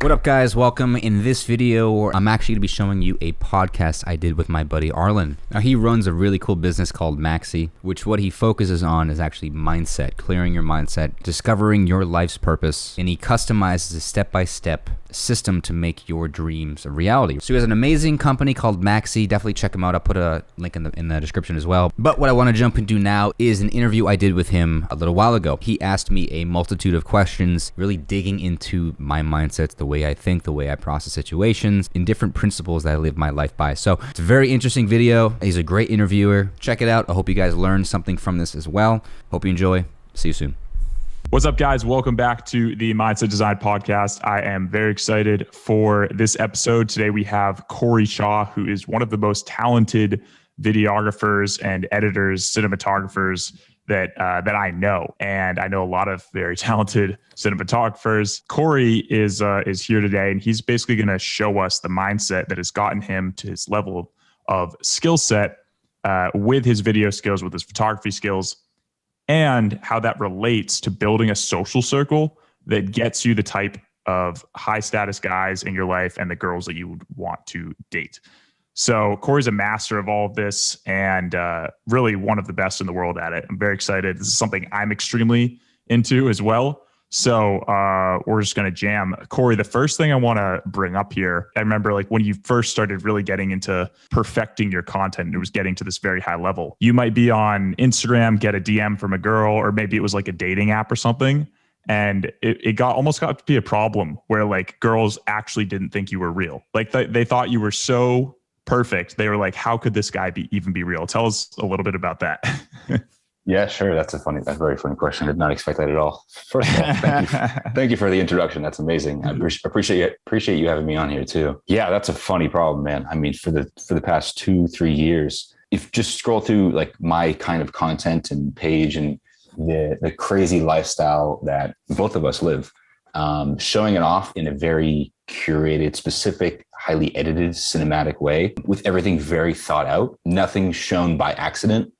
What up, guys? Welcome. In this video, I'm actually going to be showing you a podcast I did with my buddy Arlin. Now, he runs a really cool business called Maxi, which what he focuses on is actually mindset, clearing your mindset, discovering your life's purpose, and he customizes a step-by-step system to make your dreams a reality. So he has an amazing company called Maxi. Definitely check him out. I'll put a link in the description as well. But what I want to jump into now is an interview I did with him a little while ago. He asked me a multitude of questions, really digging into my mindset, the way I think, the way I process situations, and different principles that I live my life by. So it's a very interesting video. He's a great interviewer. Check it out. I hope you guys learned something from this as well. Hope you enjoy. See you soon. What's up, guys? Welcome back to the Mindset Design Podcast. I am very excited for this episode. Today we have Coreycha, who is one of the most talented videographers and editors, cinematographers that I know. And I know a lot of very talented cinematographers. Corey is here today, and he's basically going to show us the mindset that has gotten him to his level of skill set with his video skills, with his photography skills, and how that relates to building a social circle that gets you the type of high status guys in your life and the girls that you would want to date. So Corey's a master of all of this and really one of the best in the world at it. I'm very excited. This is something I'm extremely into as well. So we're just going to jam. Corey, the first thing I want to bring up here, I remember like when you first started really getting into perfecting your content, and it was getting to this very high level. You might be on Instagram, get a DM from a girl, or maybe it was like a dating app or something. And it almost got to be a problem where like girls actually didn't think you were real. Like they thought you were so perfect. They were like, how could this guy even be real? Tell us a little bit about that. Yeah, sure. That's a very funny question. I did not expect that at all. First of all, thank you for the introduction. That's amazing. I appreciate you having me on here too. Yeah, that's a funny problem, man. I mean, for the past 2-3 years, if you just scroll through like my kind of content and page and the crazy lifestyle that both of us live, showing it off in a very curated, specific, highly edited, cinematic way with everything very thought out, nothing shown by accident.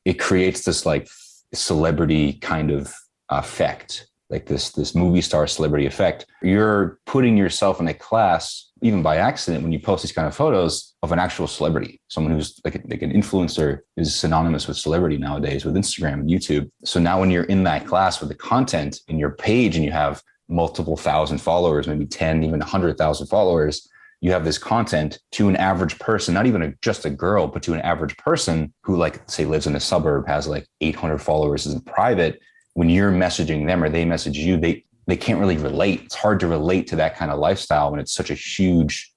It creates this like celebrity kind of effect, like this movie star celebrity effect. You're putting yourself in a class, even by accident, when you post these kind of photos of an actual celebrity, someone who's like an influencer is synonymous with celebrity nowadays with Instagram and YouTube. So now when you're in that class with the content in your page and you have multiple thousand followers, maybe 10, even 100,000 followers, you have this content to an average person, not even just a girl, but to an average person who like, say, lives in a suburb, has like 800 followers in private. When you're messaging them or they message you, they can't really relate. It's hard to relate to that kind of lifestyle when it's such a huge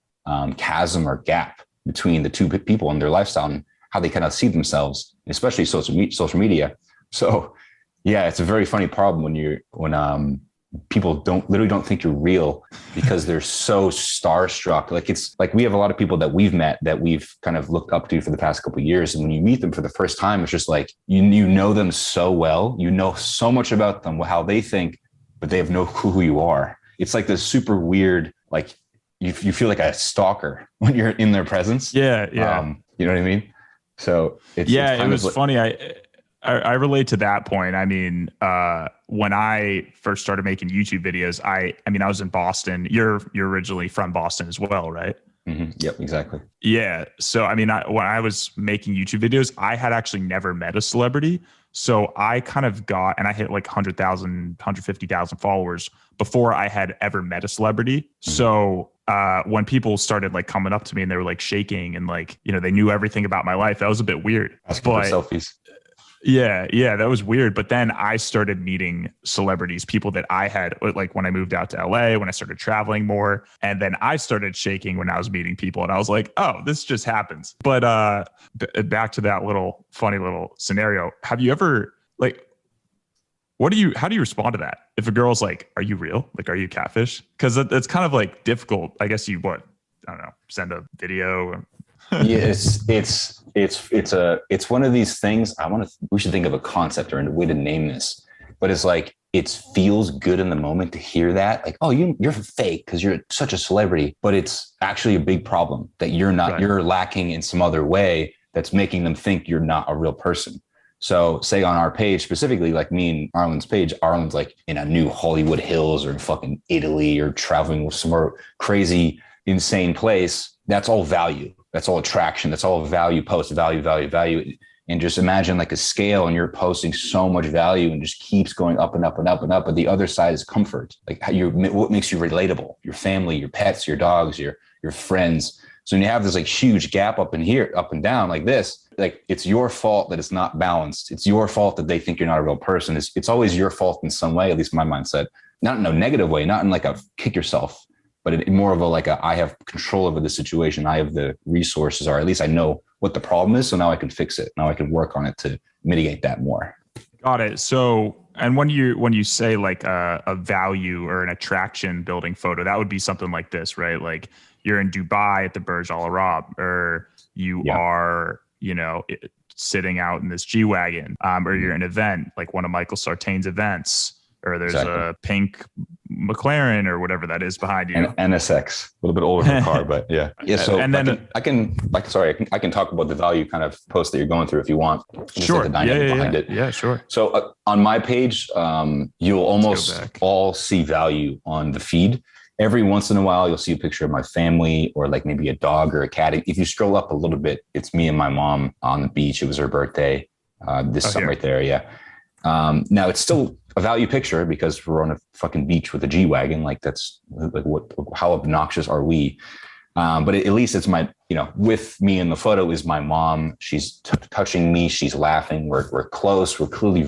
chasm or gap between the two people and their lifestyle and how they kind of see themselves, especially social media. So yeah, it's a very funny problem when people literally don't think you're real because they're so starstruck. Like it's like we have a lot of people that we've met that we've kind of looked up to for the past couple of years. And when you meet them for the first time, it's just like, you know them so well, you know so much about them, how they think, but they have no clue who you are. It's like this super weird, like you feel like a stalker when you're in their presence. Yeah. You know what I mean? So it was funny. I relate to that point. I mean, when I first started making YouTube videos, I was in Boston. You're originally from Boston as well, right? Mm-hmm. Yep, exactly. Yeah. So, I mean, when I was making YouTube videos, I had actually never met a celebrity. So I kind of and I hit like 100,000, 150,000 followers before I had ever met a celebrity. Mm-hmm. So when people started like coming up to me and they were like shaking and like, you know, they knew everything about my life, that was a bit weird. Asking for selfies. Yeah, that was weird. But then I started meeting celebrities, people that I had, like when I moved out to LA, when I started traveling more. And then I started shaking when I was meeting people. And I was like, oh, this just happens. But back to that funny little scenario. Have you ever like, how do you respond to that? If a girl's like, are you real? Like, are you catfish? Because it's kind of like difficult. I guess I don't know, send a video. Yes, it's one of these things. We should think of a concept or a way to name this, but it's like, it feels good in the moment to hear that, like, oh, you're fake because you're such a celebrity, but it's actually a big problem that you're not, right. You're lacking in some other way that's making them think you're not a real person. So say on our page specifically, like me and Arlin's page, Arlin's like in a new Hollywood Hills or in fucking Italy or traveling with somewhere crazy, insane place. That's all value. That's all attraction. That's all value post, value, value, value. And just imagine like a scale and you're posting so much value and just keeps going up and up and up and up. But the other side is comfort. Like what makes you relatable, your family, your pets, your dogs, your friends. So when you have this like huge gap up in here, up and down like this, like it's your fault that it's not balanced. It's your fault that they think you're not a real person. It's always your fault in some way, at least my mindset, not in a negative way, not in like a kick yourself, but in more of a, like I have control over the situation. I have the resources, or at least I know what the problem is. So now I can fix it. Now I can work on it to mitigate that more. Got it. So, and when you say like a value or an attraction building photo, that would be something like this, right? Like you're in Dubai at the Burj Al Arab, or you are, sitting out in this G-Wagon, or you're in an event like one of Michael Sartain's events, or there's a pink McLaren or whatever that is behind you. And NSX, a little bit older for the car, but yeah. Yeah. So and then I can talk about the value kind of post that you're going through if you want. Sure. Like the dynamic behind it. Yeah, sure. So on my page, you'll almost all see value on the feed. Every once in a while, you'll see a picture of my family or like maybe a dog or a cat. If you scroll up a little bit, it's me and my mom on the beach. It was her birthday. This summer right there. Yeah. Now it's still a value picture because we're on a fucking beach with a G-Wagon. Like that's like how obnoxious are we? But at least it's my, with me in the photo is my mom. She's touching me. She's laughing. We're close. We're clearly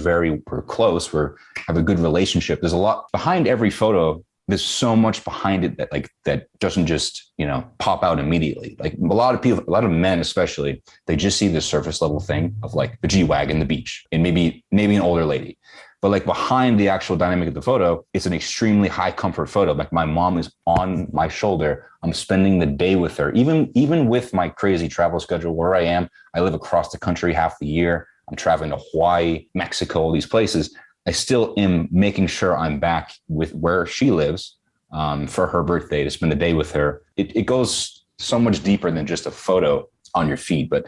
we're close. We have a good relationship. There's a lot behind every photo. There's so much behind it that doesn't just, pop out immediately. Like a lot of people, a lot of men, especially, they just see the surface level thing of like the G-Wagon, the beach, and maybe an older lady. But like behind the actual dynamic of the photo, it's an extremely high comfort photo. Like my mom is on my shoulder. I'm spending the day with her. Even with my crazy travel schedule where I am, I live across the country half the year. I'm traveling to Hawaii, Mexico, all these places. I still am making sure I'm back with where she lives for her birthday to spend the day with her. It goes so much deeper than just a photo on your feed. But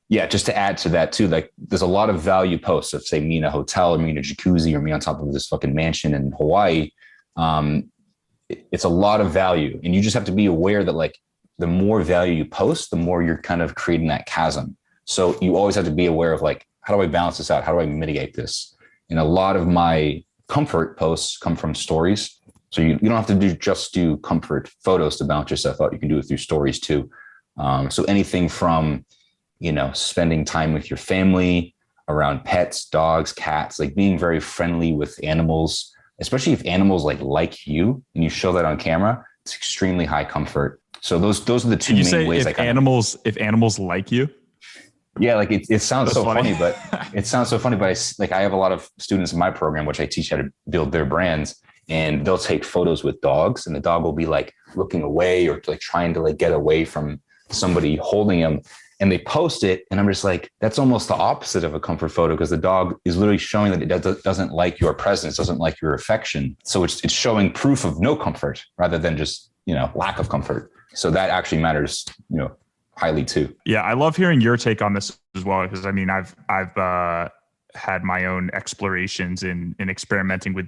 yeah, just to add to that too, like there's a lot of value posts of say me in a hotel or me in a jacuzzi or me on top of this fucking mansion in Hawaii. It's a lot of value. And you just have to be aware that like the more value you post, the more you're kind of creating that chasm. So you always have to be aware of like, how do I balance this out? How do I mitigate this? And a lot of my comfort posts come from stories. So you don't have to just do comfort photos to balance yourself out. You can do it through stories too. So anything from, spending time with your family, around pets, dogs, cats, like being very friendly with animals, especially if animals like you and you show that on camera, it's extremely high comfort. So those are the two main ways. If animals like you? Yeah, like it sounds so funny, but I have a lot of students in my program, which I teach how to build their brands, and they'll take photos with dogs and the dog will be like looking away or like trying to like get away from somebody holding him, and they post it. And I'm just like, that's almost the opposite of a comfort photo because the dog is literally showing that it doesn't like your presence, doesn't like your affection. So it's showing proof of no comfort rather than just, lack of comfort. So that actually matters, highly too. Yeah, I love hearing your take on this as well, because I mean, I've had my own explorations in experimenting with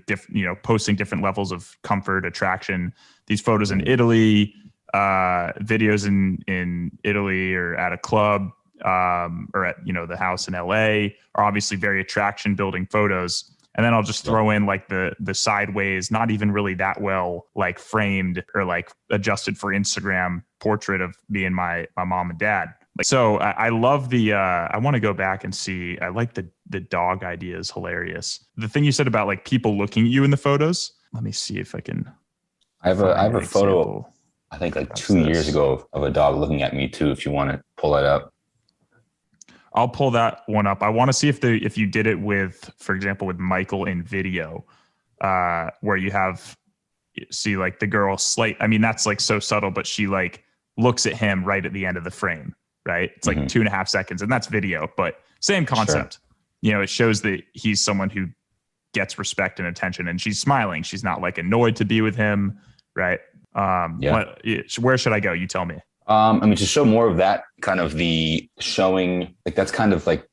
posting different levels of comfort, attraction. These photos in Italy, videos in Italy or at a club, or at the house in LA are obviously very attraction building photos. And then I'll just throw in like the sideways, not even really that well like framed or like adjusted for Instagram portrait of me and my mom and dad. So I love I want to go back and see. I like the dog idea is hilarious. The thing you said about like people looking at you in the photos. Let me see if I can. I have a photo, I think like 2 years ago of a dog looking at me too. If you want to pull that up. I'll pull that one up. I want to see if you did it with, for example, with Michael in video, where you see like the girl I mean, that's like so subtle, but she like looks at him right at the end of the frame, right? It's like 2.5 seconds, and that's video, but same concept. Sure. It shows that he's someone who gets respect and attention, and she's smiling. She's not like annoyed to be with him, right? Where should I go? You tell me. I mean, to show more of that kind of the showing, like that's kind of like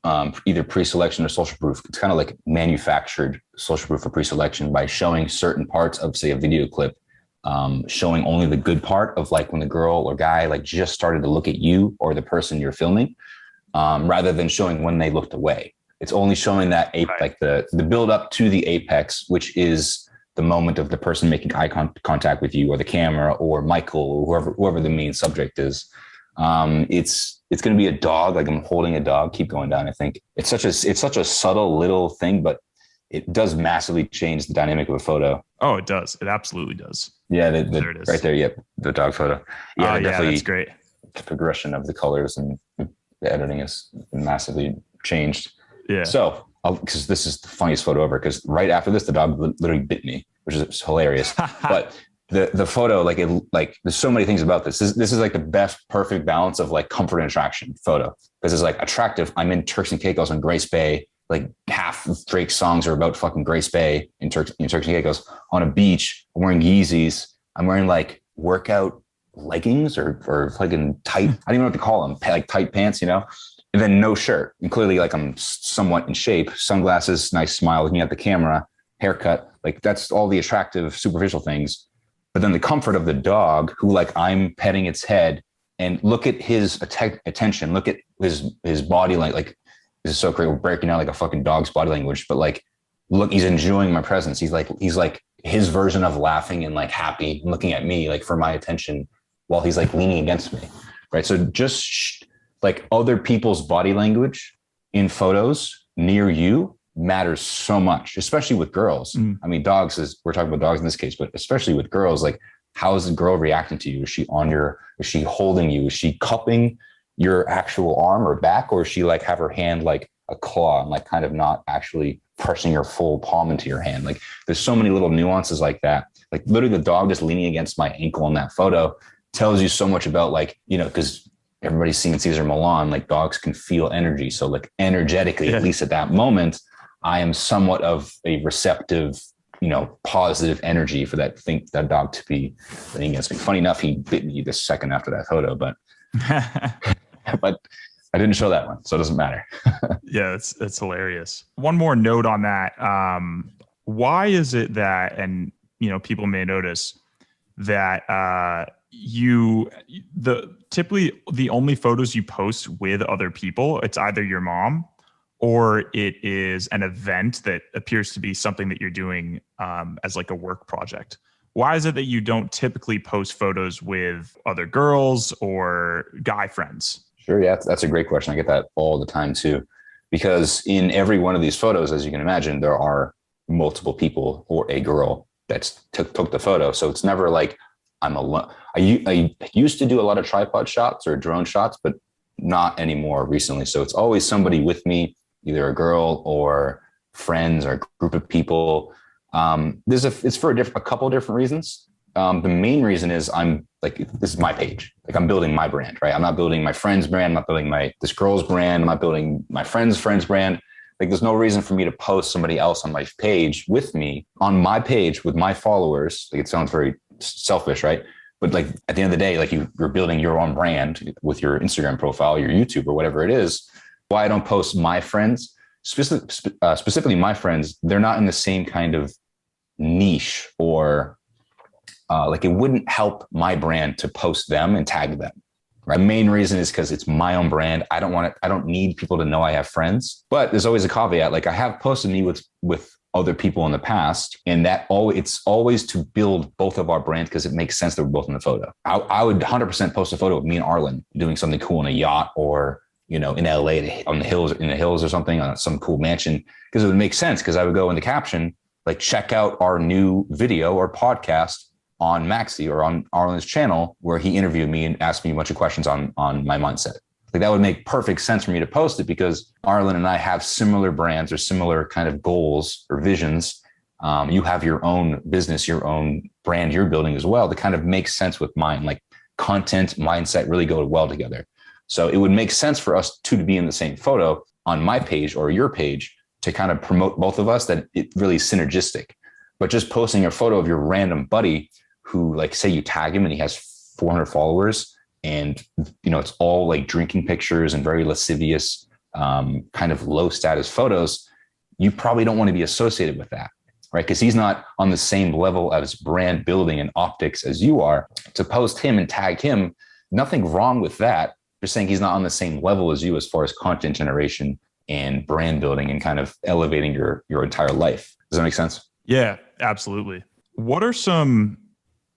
either pre-selection or social proof. It's kind of like manufactured social proof or pre-selection by showing certain parts of, say, a video clip, showing only the good part of like when the girl or guy like just started to look at you or the person you're filming, rather than showing when they looked away. It's only showing that like the build up to the apex, which is the moment of the person making eye contact with you or the camera or Michael or whoever the main subject is. It's going to be a dog. Like I'm holding a dog. Keep going down. I think it's such a subtle little thing, but it does massively change the dynamic of a photo. Oh, it does. It absolutely does. Yeah. There it is. Right there. Yep. The dog photo. Yeah, definitely. That's great. The progression of the colors and the editing is massively changed. Yeah. So, because this is the funniest photo ever, because right after this, the dog literally bit me, which is hilarious. But the photo, like there's so many things about this. This is like the best perfect balance of like comfort and attraction photo, because it's like attractive. I'm in Turks and Caicos on Grace Bay. Like half of Drake's songs are about fucking Grace Bay in Turks and Caicos on a beach. I'm wearing Yeezys. I'm wearing like workout leggings or fucking tight. I don't even know what to call them. Like tight pants, you know. And then no shirt. And clearly, like I'm somewhat in shape, sunglasses, nice smile, looking at the camera, haircut. Like that's all the attractive superficial things. But then the comfort of the dog, who like I'm petting its head, and look at his attention. Look at his body like this is so great. We're breaking down like a fucking dog's body language, but like look, he's enjoying my presence. He's like his version of laughing and like happy, and looking at me like for my attention while he's like leaning against me. Right. So just like other people's body language in photos near you matters so much, especially with girls. I mean, we're talking about dogs in this case, but especially with girls, like how is the girl reacting to you? Is she holding you? Is she cupping your actual arm or back? Or is she like have her hand like a claw and like kind of not actually pressing your full palm into your hand? Like there's so many little nuances like that. Like literally the dog just leaning against my ankle in that photo tells you so much about like, you know, because everybody's seen Cesar Millan, like dogs can feel energy. So like energetically, at least at that moment, I am somewhat of a receptive, you know, positive energy for that dog to be leaning against me. Funny enough, he bit me the second after that photo, but but I didn't show that one, so it doesn't matter. Yeah, it's hilarious. One more note on that. Why is it that, and you know, people may notice that typically the only photos you post with other people, it's either your mom or it is an event that appears to be something that you're doing as like a work project. Why is it that you don't typically post photos with other girls or guy friends? Sure. Yeah, that's a great question. I get that all the time too, because in every one of these photos, as you can imagine, there are multiple people or a girl that took the photo. So it's never like I'm alone. I used to do a lot of tripod shots or drone shots, but not anymore recently. So it's always somebody with me, either a girl or friends or a group of people. It's for a couple of different reasons. The main reason is I'm like, this is my page. Like I'm building my brand, right? I'm not building my friend's brand. I'm not building this girl's brand. I'm not building my friend's brand. Like there's no reason for me to post somebody else on my page with me on my page with my followers. Like it sounds very selfish, right? But like at the end of the day, like you're building your own brand with your Instagram profile, your YouTube or whatever it is. Why I don't post my friends, specifically my friends, they're not in the same kind of niche or like it wouldn't help my brand to post them and tag them. Right? The main reason is because it's my own brand. I don't need people to know I have friends, but there's always a caveat. Like I have posted me with other people in the past, and it's always to build both of our brands because it makes sense that we're both in the photo. I would 100% post a photo of me and Arlin doing something cool in a yacht or, you know, in LA in the hills or something on some cool mansion, because it would make sense because I would go in the caption, like check out our new video or podcast on Maxi or on Arlin's channel where he interviewed me and asked me a bunch of questions on my mindset. Like that would make perfect sense for me to post it because Arlin and I have similar brands or similar kind of goals or visions. You have your own business, your own brand you're building as well. That kind of makes sense with mine. Like content, mindset really go well together. So it would make sense for us two to be in the same photo on my page or your page to kind of promote both of us, that it really is synergistic. But just posting a photo of your random buddy who, like, say you tag him and he has 400 followers and, it's all like drinking pictures and very lascivious, kind of low status photos, you probably don't want to be associated with that, right? Because he's not on the same level as brand building and optics as you are. To post him and tag him, nothing wrong with that. Just saying he's not on the same level as you as far as content generation and brand building and kind of elevating your entire life. Does that make sense? Yeah, absolutely. What are some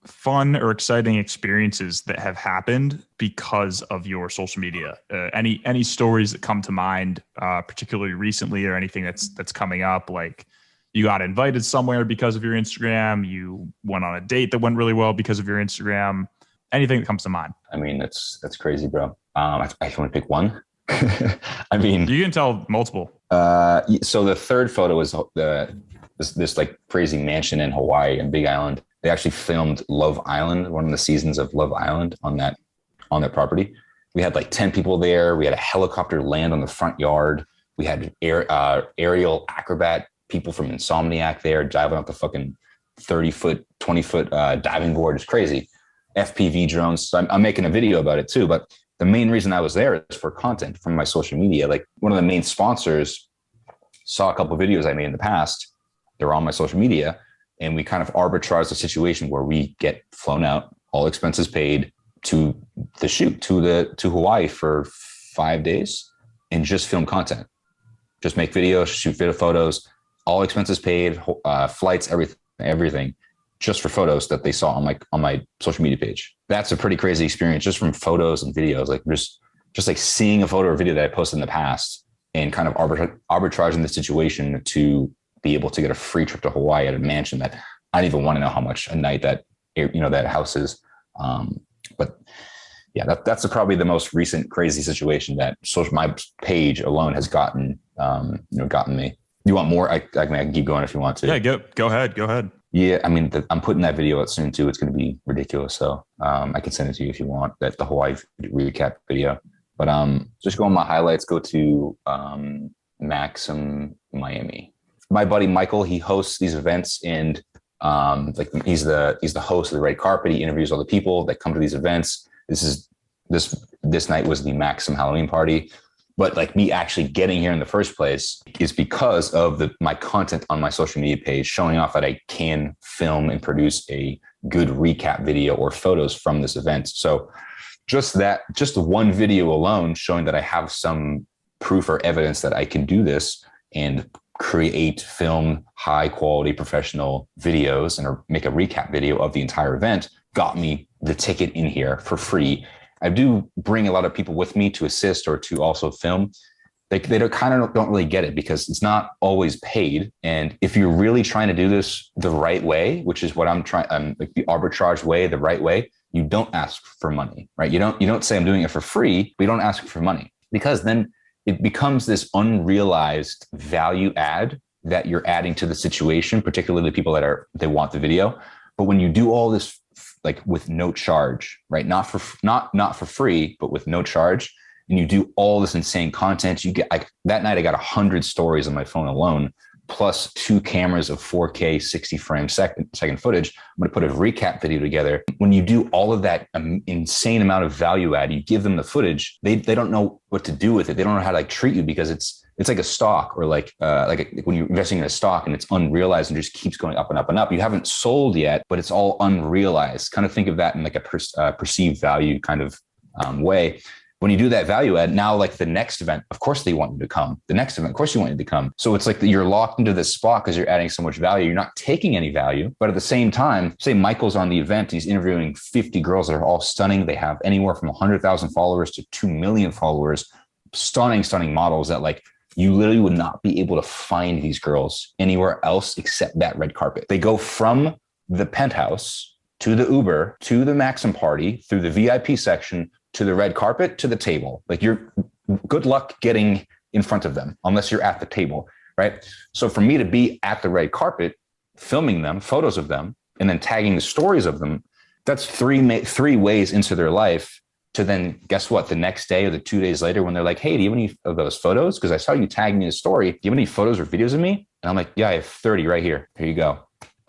fun or exciting experiences that have happened because of your social media? Any stories that come to mind, particularly recently, or anything that's coming up? Like you got invited somewhere because of your Instagram, you went on a date that went really well because of your Instagram. Anything that comes to mind? I mean, that's crazy, bro. I want to pick one. I mean, you can tell multiple. So the third photo is this like crazy mansion in Hawaii and Big Island. They actually filmed Love Island, one of the seasons of Love Island on that property. We had like 10 people there. We had a helicopter land on the front yard. We had aerial acrobat people from Insomniac there diving off the fucking 30-foot, 20-foot diving board. It's crazy. FPV drones. So I'm making a video about it too. But the main reason I was there is for content from my social media. Like one of the main sponsors saw a couple of videos I made in the past. They were on my social media. And we kind of arbitrage the situation where we get flown out, all expenses paid, to the shoot, to Hawaii for 5 days and just film content. Just make videos, shoot video photos, all expenses paid, flights, everything, just for photos that they saw on my social media page. That's a pretty crazy experience just from photos and videos, like just like seeing a photo or video that I posted in the past and kind of arbitraging the situation to be able to get a free trip to Hawaii at a mansion that I don't even want to know how much a night that house is. But yeah, that's probably the most recent crazy situation that my page alone has gotten me. You want more? I can keep going if you want to. Yeah, go ahead. Yeah, I mean, I'm putting that video out soon too. It's going to be ridiculous. So I can send it to you if you want the Hawaii recap video. But just go on my highlights. Go to Maxim, Miami. My buddy Michael, he hosts these events, and he's the host of the red carpet. He interviews all the people that come to these events. This night was the Maxim Halloween party, but like me actually getting here in the first place is because of my content on my social media page, showing off that I can film and produce a good recap video or photos from this event. So just one video alone showing that I have some proof or evidence that I can do this and create, film high quality professional videos and make a recap video of the entire event got me the ticket in here for free. I do bring a lot of people with me to assist or to also film. They don't really get it because it's not always paid. And if you're really trying to do this the right way, which is what I'm trying, like the arbitrage way, the right way, you don't ask for money, right? You don't say I'm doing it for free, but you don't ask for money, because then it becomes this unrealized value add that you're adding to the situation, particularly the people they want the video. But when you do all this like with no charge, right? Not for free, but with no charge, and you do all this insane content, you get that night I got 100 stories on my phone alone, plus 2 cameras of 4K 60 frame second footage. I'm going to put a recap video together. When you do all of that insane amount of value add, you give them the footage, they don't know what to do with it. They don't know how to like treat you, because it's like a stock, or like when you're investing in a stock and it's unrealized and just keeps going up and up and up. You haven't sold yet, but it's all unrealized. Kind of think of that in like a perceived value kind of way. When you do that value add, now like the next event, of course they want you to come. The next event, of course you want you to come. So it's like you're locked into this spot because you're adding so much value. You're not taking any value, but at the same time, say Michael's on the event, he's interviewing 50 girls that are all stunning. They have anywhere from 100,000 followers to 2 million followers. Stunning models that like you literally would not be able to find these girls anywhere else except that red carpet. They go from the penthouse to the Uber to the Maxim party through the VIP section to the red carpet to the table. Like you're good luck getting in front of them unless you're at the table, right? So for me to be at the red carpet, filming them, photos of them, and then tagging the stories of them, that's three ways into their life to then guess what? The next day or the 2 days later when they're like, hey, do you have any of those photos? Because I saw you tag me in a story. Do you have any photos or videos of me? And I'm like, yeah, I have 30 right here. Here you go.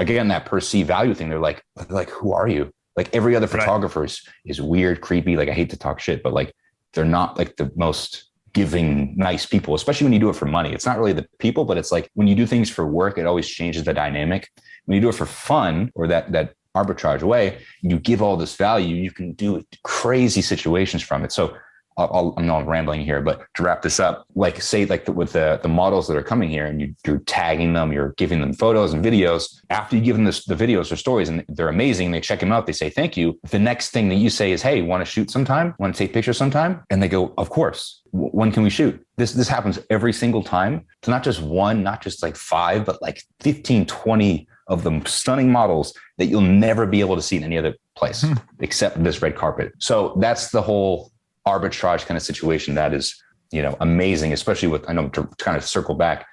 Again, that perceived value thing. They're like, who are you? Like every other photographer is weird, creepy. Like I hate to talk shit, but like they're not like the most giving, nice people, especially when you do it for money. It's not really the people, but it's like when you do things for work, it always changes the dynamic. When you do it for fun or that arbitrage way, you give all this value, you can do crazy situations from it. So I'm not rambling here, but to wrap this up, like say like with the models that are coming here and you're tagging them, you're giving them photos and videos. After you give them the videos or stories and they're amazing, they check them out, they say thank you. The next thing that you say is, hey, want to shoot sometime? Want to take pictures sometime? And they go, of course. When can we shoot? This happens every single time. It's not just one, not just like 5, but like 15, 20 of them stunning models that you'll never be able to see in any other place except this red carpet. So that's the whole arbitrage kind of situation that is, amazing, especially with, I know to kind of circle back,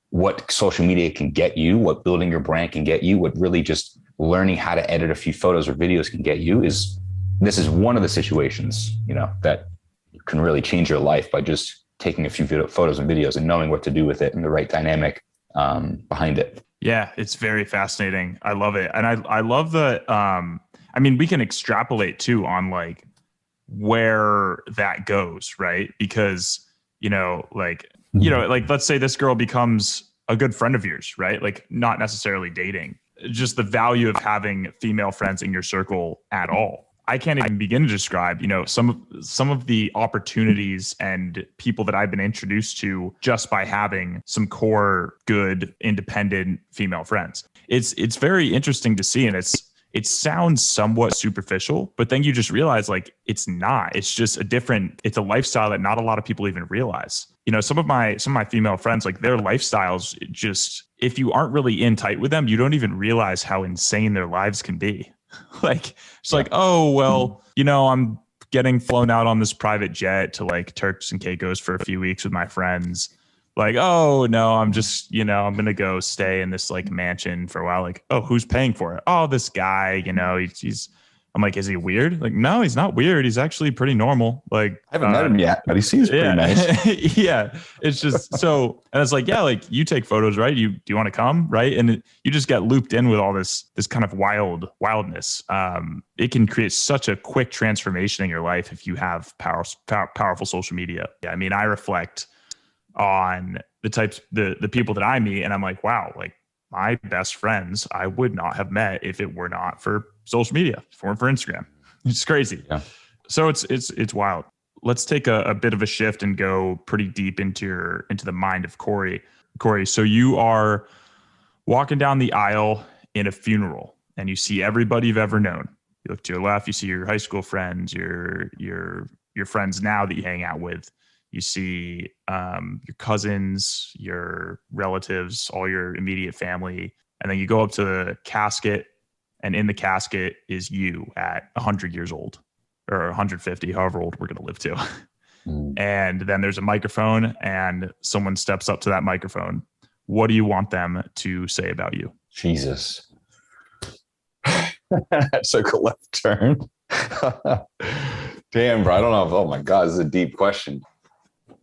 what social media can get you, what building your brand can get you, what really just learning how to edit a few photos or videos can get you this is one of the situations, that can really change your life by just taking a few photos and videos and knowing what to do with it and the right dynamic behind it. Yeah, it's very fascinating. I love it. And I love the, we can extrapolate too on like where that goes, right? Because, like let's say this girl becomes a good friend of yours, right? Like not necessarily dating, just the value of having female friends in your circle at all. I can't even begin to describe, some of the opportunities and people that I've been introduced to just by having some core, good, independent female friends. It's very interesting to see. And it sounds somewhat superficial, but then you just realize like, it's not, it's just it's a lifestyle that not a lot of people even realize. Some of my female friends, like their lifestyles, just, if you aren't really in tight with them, you don't even realize how insane their lives can be. Like, it's like, oh, well, I'm getting flown out on this private jet to like Turks and Caicos for a few weeks with my friends. Like, oh no, I'm just, I'm going to go stay in this like mansion for a while. Like, oh, who's paying for it? Oh, this guy, he's, I'm like, is he weird? Like, no, he's not weird. He's actually pretty normal. Like, I haven't met him yet, but he seems pretty nice. Yeah. It's just so, and it's like, yeah, like you take photos, right? Do you want to come? Right. And you just get looped in with all this kind of wildness. It can create such a quick transformation in your life if you have powerful social media. Yeah. I mean, I reflect on the people that I meet and I'm like, wow, like my best friends, I would not have met if it were not for social media, for Instagram. It's crazy. Yeah. So it's wild. Let's take a bit of a shift and go pretty deep into the mind of Corey. Corey, so you are walking down the aisle in a funeral and you see everybody you've ever known. You look to your left, you see your high school friends, your friends now that you hang out with. You see your cousins, your relatives, all your immediate family. And then you go up to the casket, and in the casket is you at 100 years old or 150, however old we're going to live to. And then there's a microphone and someone steps up to that microphone. What do you want them to say about you? Jesus. That took a left turn. Damn, bro. I don't know. Oh my God, this is a deep question.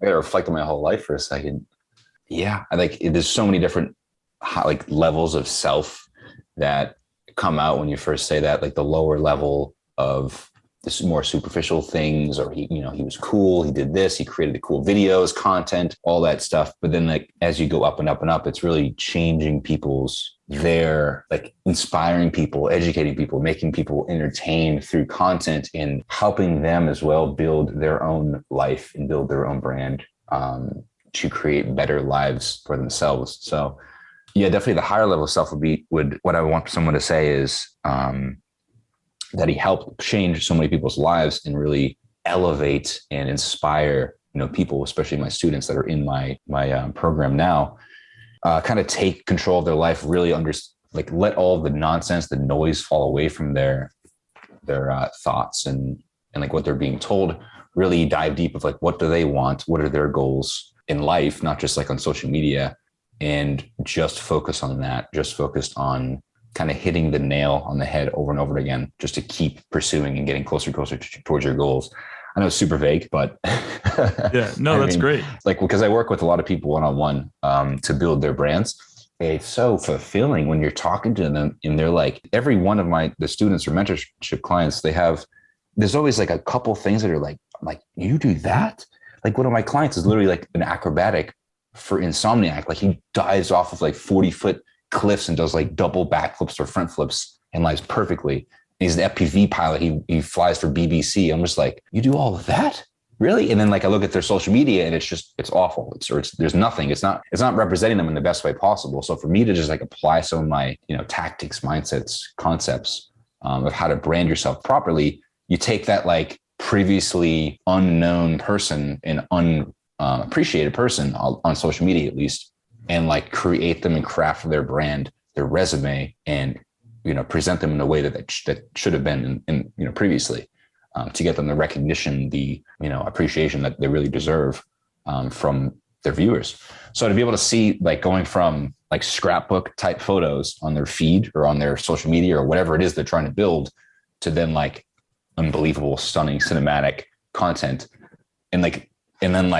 I got to reflect on my whole life for a second. Yeah. There's so many different levels of self that come out when you first say that, like the lower level of this more superficial things, or he was cool. He did this, he created the cool videos, content, all that stuff. But then like, as you go up and up and up, it's really changing inspiring people, educating people, making people entertained through content and helping them as well build their own life and build their own brand to create better lives for themselves. So yeah, definitely the higher level self would what I want someone to say is that he helped change so many people's lives and really elevate and inspire, people, especially my students that are in my program now, kind of take control of their life, really let all the nonsense, the noise fall away from their thoughts and like what they're being told, really dive deep of like, what do they want? What are their goals in life? Not just like on social media, and just focus on that, just focused on kind of hitting the nail on the head over and over again, just to keep pursuing and getting closer towards your goals. I know it's super vague, but yeah, no, that's great. Like, because I work with a lot of people one-on-one to build their brands. it's so fulfilling when you're talking to them and they're like, every one of the students or mentorship clients, there's always like a couple things that are like, you do that? Like one of my clients is literally like an acrobatic for insomniac. Like he dives off of like 40-foot cliffs and does like double backflips or front flips and lies perfectly. He's an FPV pilot. He flies for BBC. I'm just like, you do all of that? Really? And then like I look at their social media and it's awful. There's nothing. It's not representing them in the best way possible. So for me to just like apply some of my, tactics, mindsets, concepts of how to brand yourself properly, you take that like previously unknown person and unappreciated person on social media, at least, and like create them and craft their brand, their resume, and present them in a way that should have been in previously, to get them the recognition, the appreciation that they really deserve from their viewers. So to be able to see like going from like scrapbook type photos on their feed or on their social media or whatever it is they're trying to build, to then like unbelievable, stunning cinematic content, and then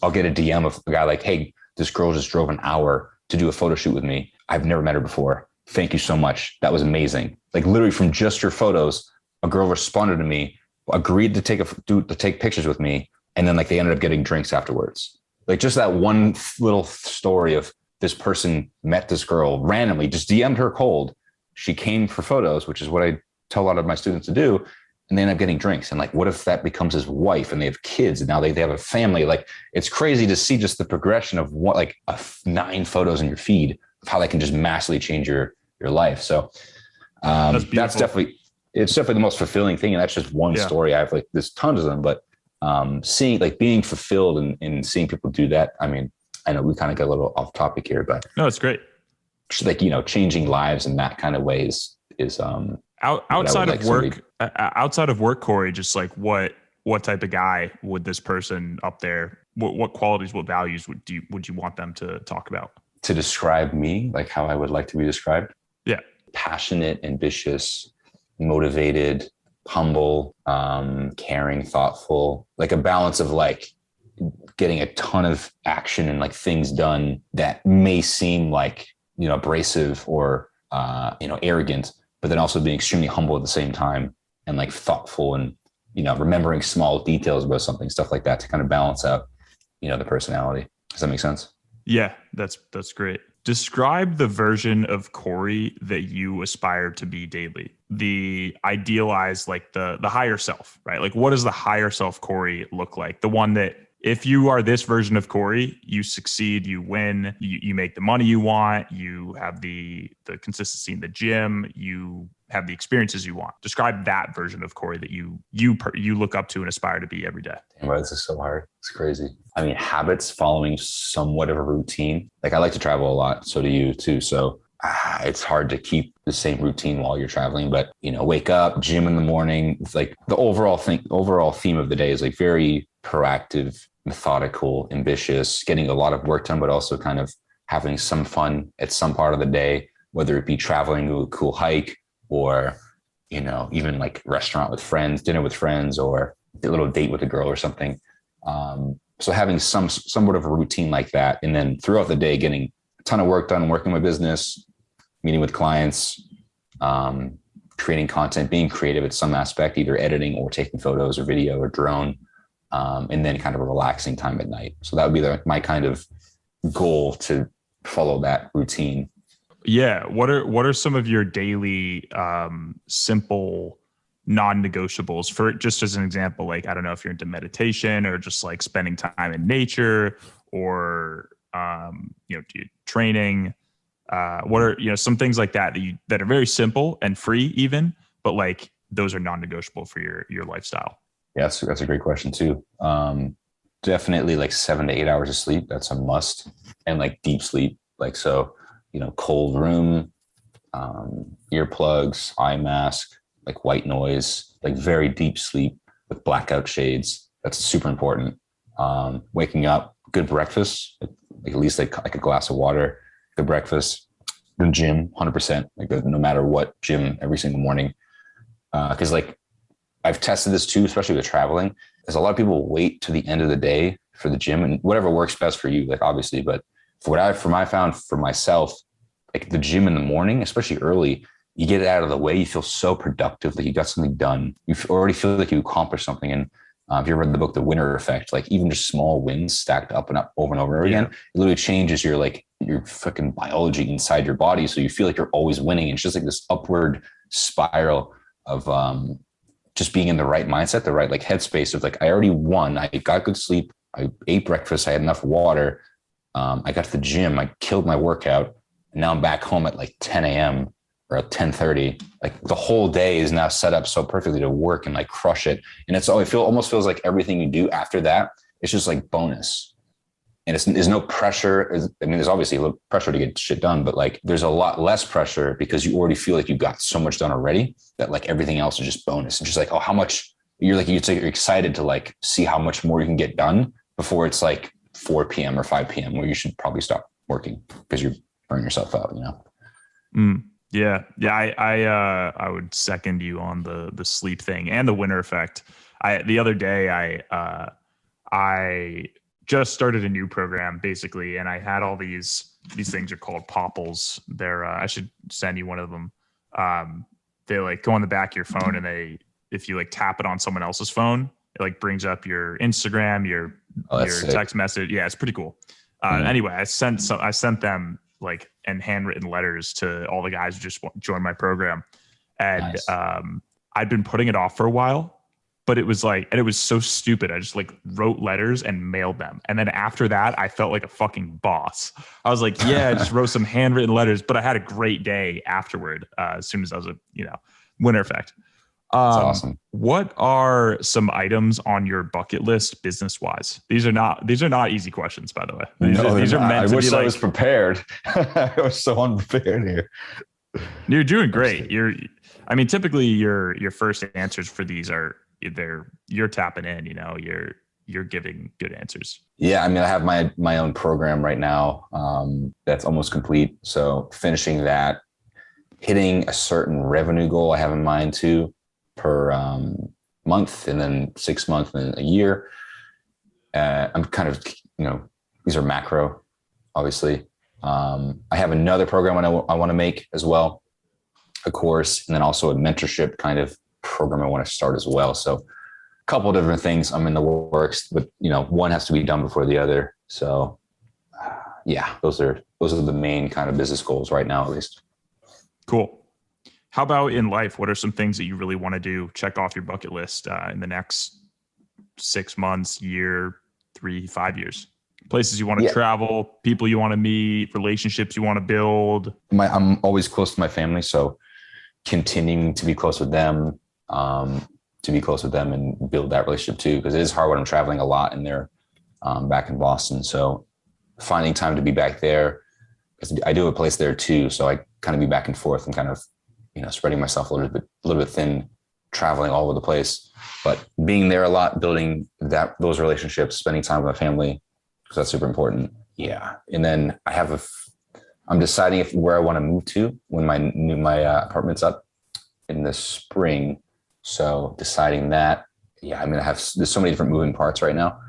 I'll get a DM of a guy like, hey, this girl just drove an hour to do a photo shoot with me. I've never met her before. Thank you so much. That was amazing. Like literally from just your photos, a girl responded to me, agreed to take pictures with me. And then like they ended up getting drinks afterwards. Like just that one little story of this person met this girl randomly, just DM'd her cold. She came for photos, which is what I tell a lot of my students to do. And they end up getting drinks. And like, what if that becomes his wife and they have kids and now they have a family? Like it's crazy to see just the progression of 9 photos in your feed of how that can just massively change your life. So it's definitely the most fulfilling thing. And that's just one story. I have like, there's tons of them, but seeing like being fulfilled and seeing people do that. I mean, I know we kind of got a little off topic here, but no, it's great. Just like, changing lives in that kind of ways is outside of work, Corey, just like what type of guy would this person up there, what qualities, what values would you want them to talk about? To describe me, like how I would like to be described? Yeah. Passionate, ambitious, motivated, humble, caring, thoughtful, like a balance of like getting a ton of action and like things done that may seem like, abrasive or, arrogant, but then also being extremely humble at the same time and like thoughtful and, remembering small details about something, stuff like that to kind of balance out, the personality. Does that make sense? Yeah, that's great. Describe the version of Corey that you aspire to be daily. The idealized, like the higher self, right? Like what does the higher self Corey look like? The one that if you are this version of Corey, you succeed, you win, you make the money you want, you have the consistency in the gym, you have the experiences you want. Describe that version of Corey that you look up to and aspire to be every day. Damn, this is so hard. It's crazy. I mean, habits, following somewhat of a routine. Like I like to travel a lot. So do you too. So it's hard to keep the same routine while you're traveling, but wake up, gym in the morning. It's like the overall theme of the day is like very proactive, methodical, ambitious, getting a lot of work done, but also kind of having some fun at some part of the day, whether it be traveling to a cool hike or, even like restaurant with friends, dinner with friends, or a little date with a girl or something. So having somewhat of a routine like that. And then throughout the day, getting a ton of work done, working my business, meeting with clients, creating content, being creative at some aspect, either editing or taking photos or video or drone. And then kind of a relaxing time at night. So that would be my kind of goal, to follow that routine. Yeah. What are some of your daily simple non-negotiables, for just as an example? Like, I don't know if you're into meditation or just like spending time in nature or training. What are some things like that that are very simple and free even, but like those are non-negotiable for your lifestyle? Yeah, that's a great question too. Definitely like 7 to 8 hours of sleep. That's a must. And like deep sleep. Like, so, cold room, earplugs, eye mask, like white noise, like very deep sleep with blackout shades. That's super important. Waking up, good breakfast, like at least like a glass of water, good breakfast, the gym, 100%, like no matter what, gym every single morning. Cause like, I've tested this too, especially with traveling, is a lot of people wait to the end of the day for the gym, and whatever works best for you, like obviously, but for what I found for myself, like the gym in the morning, especially early, you get it out of the way. You feel so productive, like you got something done. You already feel like you accomplished something. And if you ever read the book, The Winner Effect, like even just small wins stacked up and up over and over again, it literally changes your fucking biology inside your body. So you feel like you're always winning. It's just like this upward spiral of just being in the right mindset, the right like headspace of like, I already won. I got good sleep. I ate breakfast. I had enough water. I got to the gym. I killed my workout. And now I'm back home at like 10 a.m. or at 10:30. Like the whole day is now set up so perfectly to work and like crush it. And it's almost feels like everything you do after that, it's just like bonus. And there's no pressure. I mean, there's obviously a little pressure to get shit done, but like there's a lot less pressure because you already feel like you got so much done already that like everything else is just bonus. And just like, oh, how much you're excited to like see how much more you can get done before it's like 4 p.m. or 5 p.m. where you should probably stop working because you're burning yourself out, you know? Yeah. I would second you on the sleep thing and the winter effect. The other day I just started a new program basically, and I had all these things are called popples. They're I should send you one of them. They like go on the back of your phone, and if you like tap it on someone else's phone, it like brings up your Instagram, your text message. Yeah, it's pretty cool. Anyway, I sent them like and handwritten letters to all the guys who just joined my program, and nice. I'd been putting it off for a while. But it was so stupid. I just like wrote letters and mailed them. And then after that, I felt like a fucking boss. I was like, yeah, I just wrote some handwritten letters, but I had a great day afterward. As soon as I was winter effect. That's awesome. What are some items on your bucket list business wise? These are not easy questions, by the way. These are meant to be. I wish I was prepared. I was so unprepared here. You're doing great. Typically your first answers for these are, you're tapping in, you're giving good answers. Yeah. I mean, I have my own program right now. That's almost complete. So finishing that, hitting a certain revenue goal I have in mind too per month, and then 6 months and a year. I'm kind of, these are macro, obviously. I have another program I want to make as well, a course, and then also a mentorship kind of program I want to start as well. So a couple of different things I'm in the works, but one has to be done before the other. So yeah, those are the main kind of business goals right now, at least. Cool. How about in life? What are some things that you really want to do? Check off your bucket list in the next 6 months, year, 3-5 years. Places you want to travel, people you want to meet, relationships you want to build. I'm always close to my family, so continuing to be close with them, and build that relationship too, because it is hard when I'm traveling a lot and they're back in Boston. So finding time to be back there, because I do have a place there too. So I kind of be back and forth and kind of, spreading myself a little bit thin, traveling all over the place, but being there a lot, building those relationships, spending time with my family, because that's super important. Yeah. And then I'm deciding where I want to move to when my apartment's up in the spring. So deciding that, there's so many different moving parts right now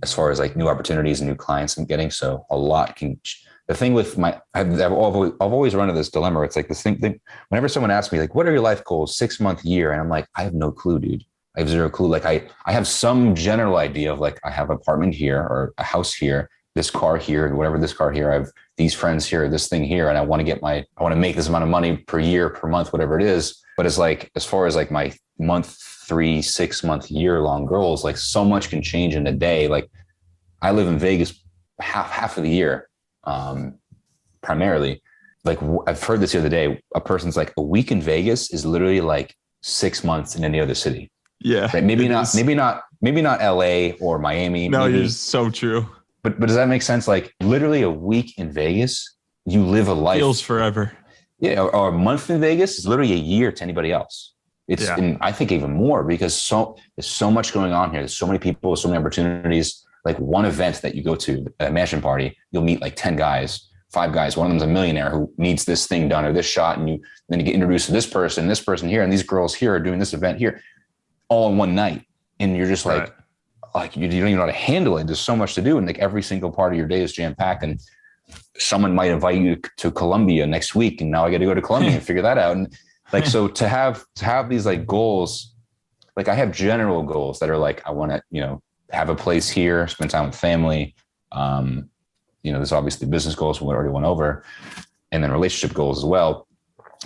as far as like new opportunities and new clients I'm getting. So a lot can, the thing with I've always run into this dilemma. It's like this thing, whenever someone asks me like, what are your life goals, 6 month, year? And I'm like, I have no clue, dude. I have zero clue. Like I have some general idea of like, I have an apartment here or a house here, this car here, whatever this car here, I have these friends here, this thing here. And I want to make this amount of money per year, per month, whatever it is. But it's like, as far as like my month, 3, 6 month, year long goals, like so much can change in a day. Like I live in Vegas half of the year, primarily. Like I've heard this the other day, a person's like, a week in Vegas is literally like 6 months in any other city. Yeah. Right? Maybe not LA or Miami. No, it's so true. But does that make sense? Like literally a week in Vegas, you live a life. Feels forever. Yeah. Or a month in Vegas is literally a year to anybody else. And I think even more, because there's so much going on here. There's so many people, so many opportunities. Like one event that you go to, a mansion party, you'll meet like 10 guys, 5 guys. One of them's a millionaire who needs this thing done or this shot. And then you get introduced to this person here, and these girls here are doing this event here all in one night. And you're just like you don't even know how to handle it. There's so much to do. And like every single part of your day is jam packed. And someone might invite you to Colombia next week, and now I got to go to Colombia and figure that out. And like, so to have these like goals, like I have general goals that are like, I want to, you know, have a place here, spend time with family. You know, there's obviously business goals we already went over, and then relationship goals as well.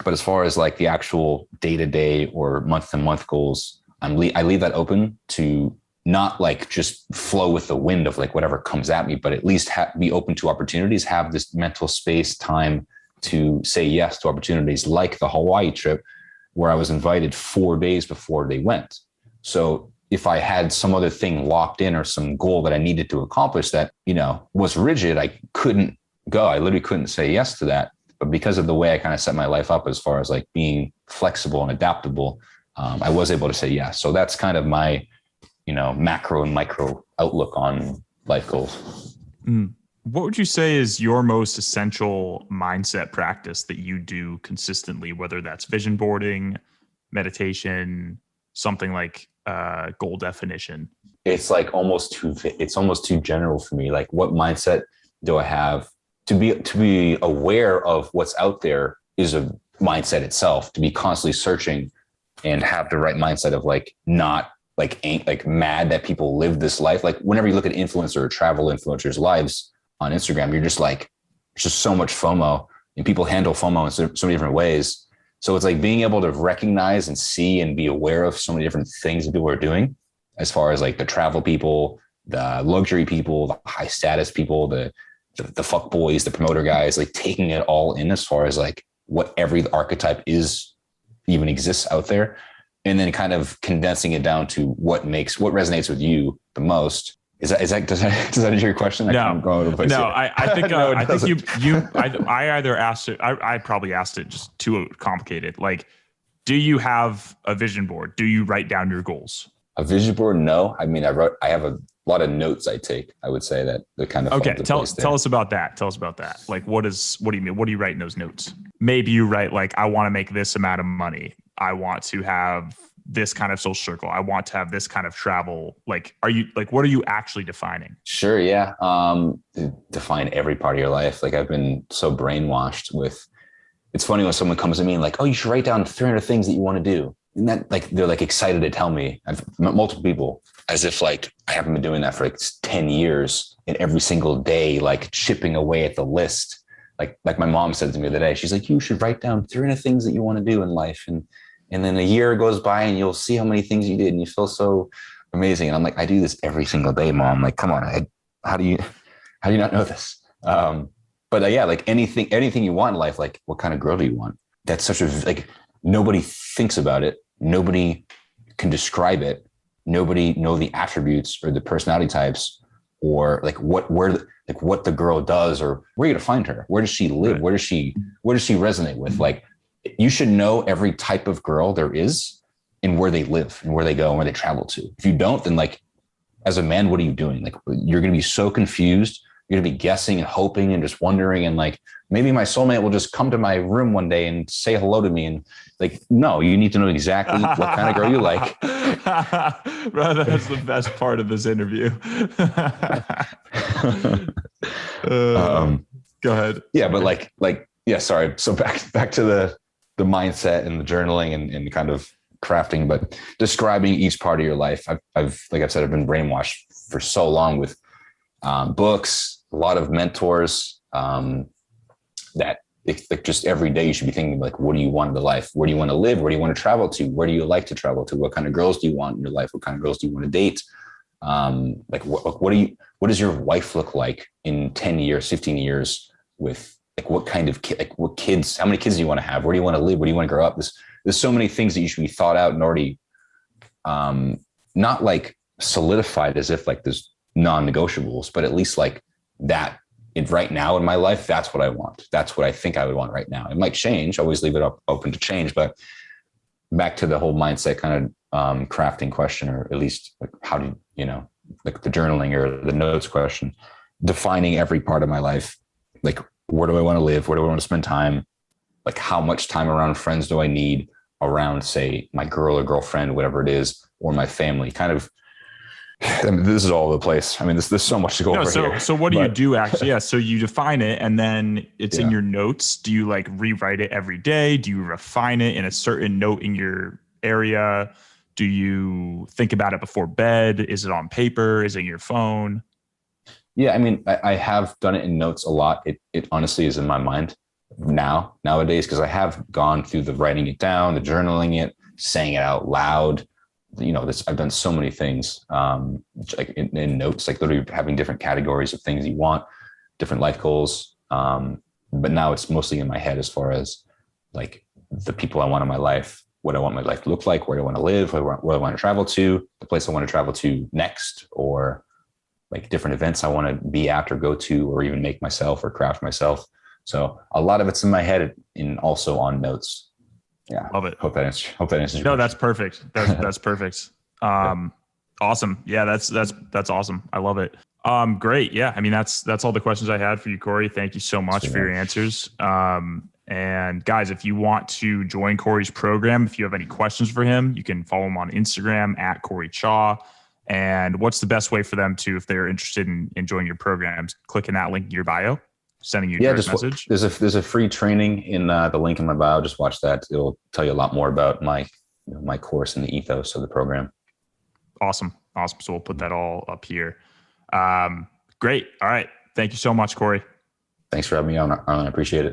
But as far as like the actual day-to-day or month-to-month goals, I leave that open to not like just flow with the wind of like whatever comes at me, but at least be open to opportunities, have this mental space, time to say yes to opportunities like the Hawaii trip, where I was invited 4 days before they went. So if I had some other thing locked in or some goal that I needed to accomplish that, you know, was rigid, I couldn't go. I literally couldn't say yes to that. But because of the way I kind of set my life up as far as like being flexible and adaptable, I was able to say yes. So that's kind of my, you know, macro and micro outlook on life goals. What would you say is your most essential mindset practice that you do consistently, whether that's vision boarding, meditation, something like goal definition? It's like almost too general for me. Like, what mindset do I have to be aware of what's out there is a mindset itself, to be constantly searching and have the right mindset of like, not like ain't like mad that people live this life. Like whenever you look at influencer or travel influencers' lives on Instagram, you're just like, there's just so much FOMO, and people handle FOMO in so many different ways. So it's like being able to recognize and see and be aware of so many different things that people are doing, as far as like the travel people, the luxury people, the high status people, the fuck boys, the promoter guys, like taking it all in as far as like what every archetype is even exists out there. And then kind of condensing it down to what resonates with you the most. Does that answer your question? I either asked it, I probably asked it just too complicated. Like, do you have a vision board? Do you write down your goals? A vision board? No. I mean, I have a lot of notes I take. I would say that they're kind of okay. Tell us about that. Tell us about that. Like, what do you mean? What do you write in those notes? Maybe you write like, I want to make this amount of money. I want to have this kind of social circle. I want to have this kind of travel. Like, what are you actually defining? Sure. Yeah. Define every part of your life. Like, I've been so brainwashed with, it's funny when someone comes to me and like, oh, you should write down 300 things that you want to do. And that, like, they're like excited to tell me. I've met multiple people as if like I haven't been doing that for like 10 years, and every single day, like chipping away at the list. Like my mom said to me the other day, she's like, you should write down 300 things that you want to do in life. And then a year goes by and you'll see how many things you did and you feel so amazing. And I'm like, I do this every single day, Mom. Like, come on, how do you not know this? But yeah, like anything you want in life, like what kind of girl do you want? That's such a, like, nobody thinks about it. Nobody can describe it. Nobody know the attributes or the personality types, or like what the girl does, or where you're going to find her. Where does she live? Where does she resonate with? Like, you should know every type of girl there is and where they live and where they go and where they travel to. If you don't, then like, as a man, what are you doing? Like, you're going to be so confused. You're going to be guessing and hoping and just wondering. And like, maybe my soulmate will just come to my room one day and say hello to me. And like, no, you need to know exactly what kind of girl you like. Bro, that's the best part of this interview. Go ahead. Yeah. But yeah, sorry. So back to the mindset and the journaling and kind of crafting, but describing each part of your life. I've like I've said, I've been brainwashed for so long with books, a lot of mentors, that like just every day you should be thinking like, what do you want in the life? Where do you want to live? Where do you want to travel to? Where do you like to travel to? What kind of girls do you want in your life? What kind of girls do you want to date? Like what does your wife look like in 10 years, 15 years, with like what kind of what kids, how many kids do you want to have? Where do you want to live? Where do you want to grow up? There's so many things that you should be thought out and already, not like solidified as if like there's non-negotiables, but at least like that right now in my life, that's what I want. That's what I think I would want right now. It might change. Always leave it open to change, but back to the whole mindset kind of crafting question, or at least like how do you know, like the journaling or the notes question, defining every part of my life. Like, where do I want to live? Where do I want to spend time? Like, how much time around friends do I need around, say, my girl or girlfriend, whatever it is, or my family? Kind of I mean, this is all over the place. I mean, there's so much to go over here. So what do you do actually? Yeah. So you define it and then it's in your notes. Do you like rewrite it every day? Do you refine it in a certain note in your area? Do you think about it before bed? Is it on paper? Is it your phone? Yeah. I mean, I have done it in notes a lot. It honestly is in my mind nowadays, because I have gone through the writing it down, the journaling it, saying it out loud. I've done so many things, like in notes, like literally having different categories of things you want, different life goals. But now it's mostly in my head as far as like the people I want in my life, what I want my life to look like, where I want to live, where I want to travel to, the place I want to travel to next, or like different events I want to be at or go to, or even make myself or craft myself. So a lot of it's in my head and also on notes. Yeah. Love it. Hope that answers your question. No, that's perfect. That's perfect. Awesome. Yeah, that's awesome. I love it. Great. Yeah. I mean, that's all the questions I had for you, Corey. Thank you so much for your answers. And guys, if you want to join Corey's program, if you have any questions for him, you can follow him on Instagram at Coreycha. And what's the best way for them to, if they're interested in joining your programs, clicking that link in your bio, sending you a direct message? There's a free training in the link in my bio. Just watch that. It'll tell you a lot more about my course and the ethos of the program. Awesome. So we'll put that all up here. Great. All right. Thank you so much, Corey. Thanks for having me on, Arlin. I appreciate it.